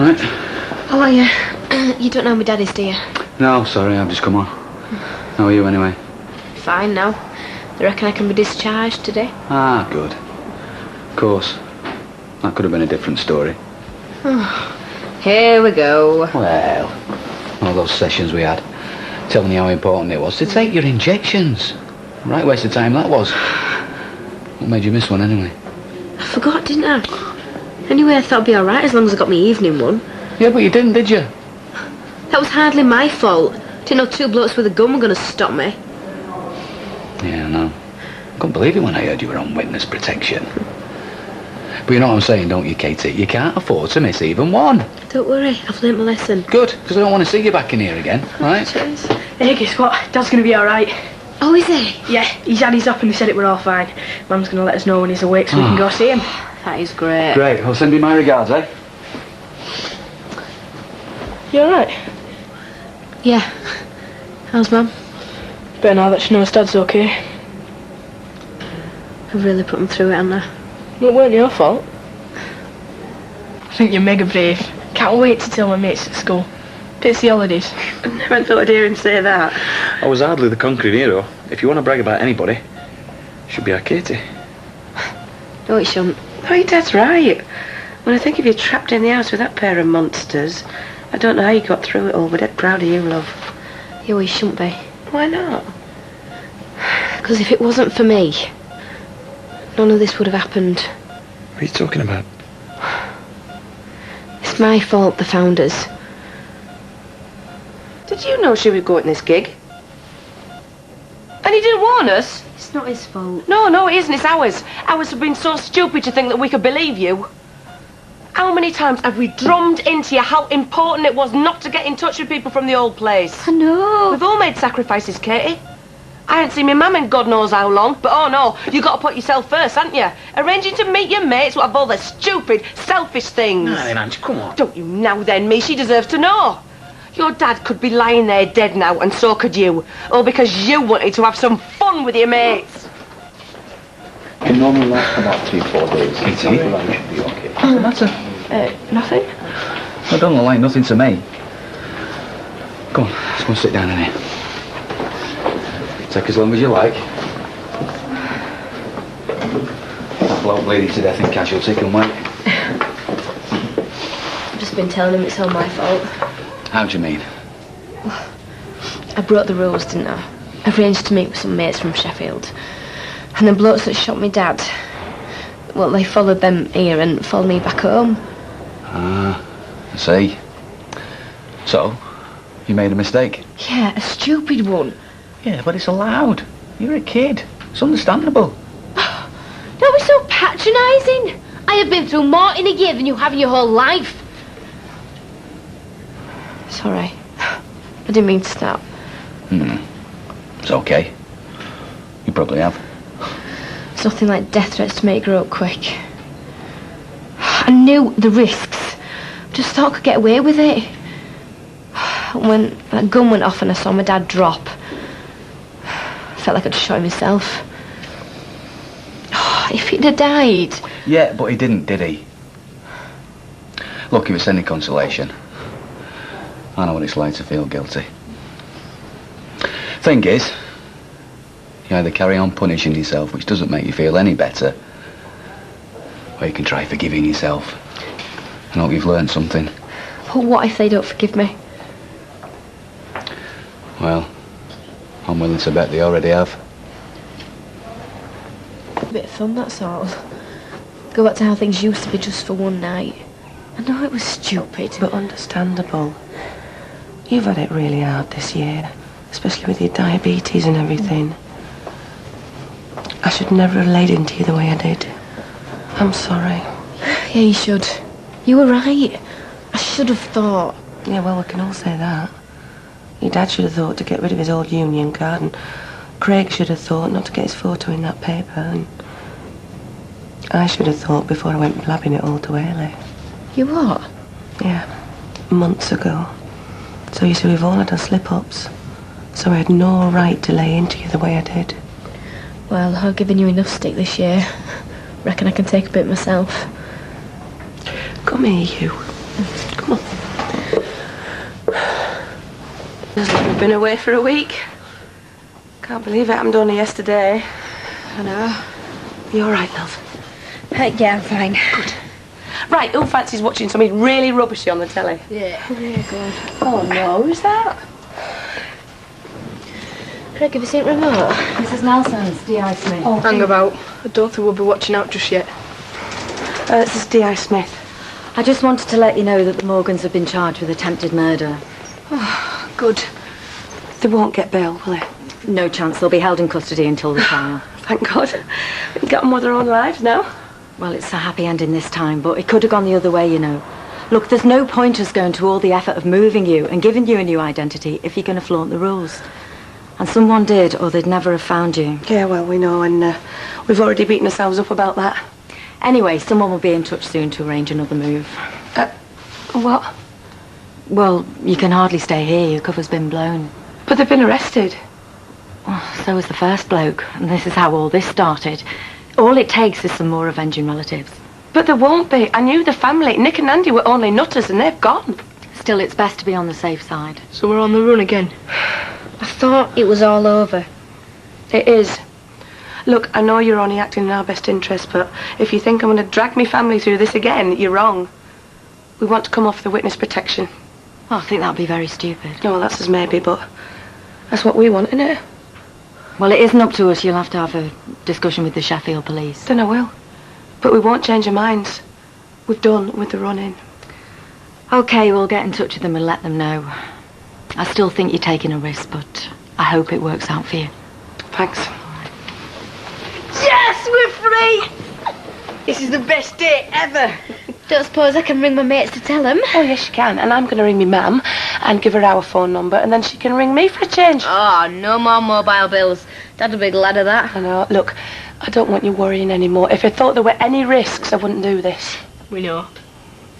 Right. How are you? You don't know my dad is, do you? No, sorry, I've just come on. How are you anyway? Fine now. I reckon I can be discharged today. Ah, good. Of course. That could have been a different story. Here we go. Well, all those sessions we had, telling you how important it was to take your injections. Right waste of time that was. What made you miss one anyway? I forgot, didn't I? Anyway, I thought it'd be alright as long as I got my evening one. Yeah, but you didn't, did you? That was hardly my fault. Didn't know two blokes with a gun were going to stop me. Yeah, I know. Couldn't believe it when I heard you were on witness protection. But you know what I'm saying, don't you, Katy? You can't afford to miss even one. Don't worry, I've learnt my lesson. Good, because I don't want to see you back in here again, right? Cheers. Hey, guess what? Dad's going to be alright. Oh, is he? Yeah, he's had his up and they said it were all fine. Mum's going to let us know when he's awake so we can go see him. That is great. Great, I'll send you my regards, eh? You alright? Yeah. How's Mum? Better now that she knows Dad's okay. I've really put him through it, haven't I? Well, it weren't your fault. I think you're mega brave. Can't wait to tell my mates at school. It's the holidays. I never thought I'd hear him say that. I was hardly the conquering hero. If you want to brag about anybody, it should be our Katy. No, it shouldn't. No, your dad's right. When I think of you trapped in the house with that pair of monsters, I don't know how you got through it all. We're dead proud of you, love. Yeah, well, you shouldn't be. Why not? Because if it wasn't for me, none of this would have happened. What are you talking about? It's my fault, the founders. Did you know she was going to this gig? And he didn't warn us? It's not his fault. No, it isn't. It's ours. Ours have been so stupid to think that we could believe you. How many times have we drummed into you how important it was not to get in touch with people from the old place? I know. We've all made sacrifices, Katy. I ain't seen my mum in God knows how long, but oh no, you got to put yourself first, haven't you? Arranging to meet your mates will have all the stupid, selfish things. Nah, then, Ange, come on. Don't you now then, me, she deserves to know. Your dad could be lying there dead now, and so could you. All because you wanted to have some fun with your mates. It normally lasts about 3-4 days. Katy? It should be okay. What's the matter? Nothing. I don't look like nothing to me. Come on, let's go and sit down in here. Take as long as you like. That bloke bleeding to death in casualty can wait. I've just been telling him it's all my fault. How do you mean? I broke the rules, didn't I? I arranged to meet with some mates from Sheffield. And the blokes that shot me dad, well, they followed them here and followed me back home. Ah, I see. So, you made a mistake? Yeah, a stupid one. Yeah, but it's allowed. You're a kid. It's understandable. Don't be so patronising. I have been through more in a year than you have in your whole life. Sorry. I didn't mean to stop. It's okay. You probably have. It's nothing like death threats to make it grow up quick. I knew the risks. Just thought I could get away with it. When that gun went off and I saw my dad drop, I felt like I'd shot him myself. If he'd have died... Yeah, but he didn't, did he? Look, if it's any consolation, I know what it's like to feel guilty. Thing is, you either carry on punishing yourself, which doesn't make you feel any better, or you can try forgiving yourself and hope you've learned something. But what if they don't forgive me? Well, I'm willing to bet they already have. A bit of fun, that's all. Go back to how things used to be just for one night. I know it was stupid. But understandable. You've had it really hard this year, especially with your diabetes and everything. I should never have laid into you the way I did. I'm sorry. Yeah, you should. You were right. I should have thought. Yeah, well, we can all say that. Your dad should have thought to get rid of his old union card, and Craig should have thought not to get his photo in that paper, and I should have thought before I went blabbing it all to Ailey. You what? Yeah, months ago. So you see, we've all had our slip-ups. So I had no right to lay into you the way I did. Well, I've given you enough stick this year. Reckon I can take a bit myself. Come here, you. Come on. been away for a week. Can't believe it happened only yesterday. I know. You all right, love? Yeah, I'm fine. Good. Right, who fancies watching something really rubbishy on the telly? Yeah. Yeah, good. Oh, no, who's that? Craig, have you seen remote? Mrs. Nelson's, D.I. Smith. Oh, hang about. I don't think we'll be watching out just yet. This is D.I. Smith. I just wanted to let you know that the Morgans have been charged with attempted murder. Oh, good. They won't get bail, will they? No chance. They'll be held in custody until the trial. Thank God. We can get on with their own lives now. Well, it's a happy ending this time, but it could have gone the other way, you know. Look, there's no point us going to all the effort of moving you and giving you a new identity if you're going to flaunt the rules. And someone did, or they'd never have found you. Yeah, well, we know, and we've already beaten ourselves up about that. Anyway, someone will be in touch soon to arrange another move. What? Well, you can hardly stay here. Your cover's been blown. But they've been arrested. Well, so was the first bloke, and this is how all this started. All it takes is some more avenging relatives. But there won't be. I knew the family. Nick and Andy were only nutters, and they've gone. Still, it's best to be on the safe side. So we're on the run again. I thought it was all over. It is. Look, I know you're only acting in our best interest, but if you think I'm going to drag my family through this again, you're wrong. We want to come off the witness protection. Well, I think that'd be very stupid. No, well, that's as maybe, but that's what we want, innit? Well, it isn't up to us. You'll have to have a discussion with the Sheffield police. Then I will. But we won't change our minds. We've done with the run-in. OK, we'll get in touch with them and let them know. I still think you're taking a risk, but I hope it works out for you. Thanks. Yes, we're free! This is the best day ever. Don't suppose I can ring my mates to tell them? Oh, yes, you can. And I'm going to ring me mum and give her our phone number, and then she can ring me for a change. Oh, no more mobile bills. Dad'll be glad of that. I know. Look, I don't want you worrying anymore. If I thought there were any risks, I wouldn't do this. We know.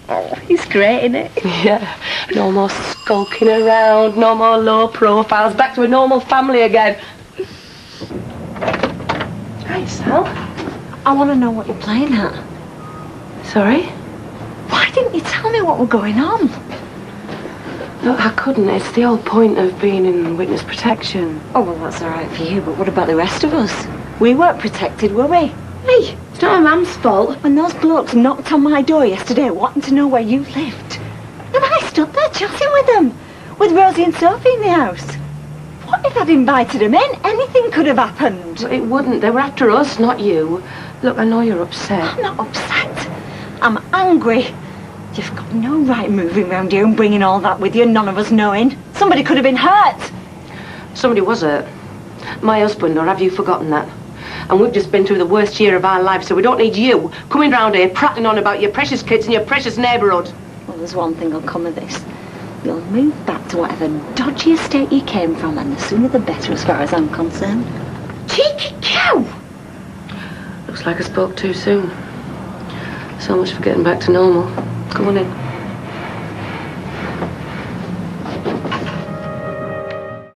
Oh, he's great, isn't it? Yeah. No more skulking around, no more low profiles, back to a normal family again. Hi, Sal. I want to know what you're playing at. Sorry? Why didn't you tell me what were going on? Look, I couldn't. It's the whole point of being in witness protection. Oh, well, that's all right for you, but what about the rest of us? We weren't protected, were we? Hey, it's not my mum's fault. When those blokes knocked on my door yesterday wanting to know where you lived, and I stood there chatting with them, with Rosie and Sophie in the house. What if I'd invited them in? Anything could have happened. But it wouldn't. They were after us, not you. Look, I know you're upset. I'm not upset. I'm angry. You've got no right moving round here and bringing all that with you, none of us knowing. Somebody could have been hurt. Somebody was hurt. My husband, or have you forgotten that? And we've just been through the worst year of our lives, so we don't need you coming round here prattling on about your precious kids and your precious neighbourhood. Well, there's one thing will come of this. You'll move back to whatever dodgy estate you came from, and the sooner the better as far as I'm concerned. Cheeky cow! Looks like I spoke too soon. So much for getting back to normal. Come on in.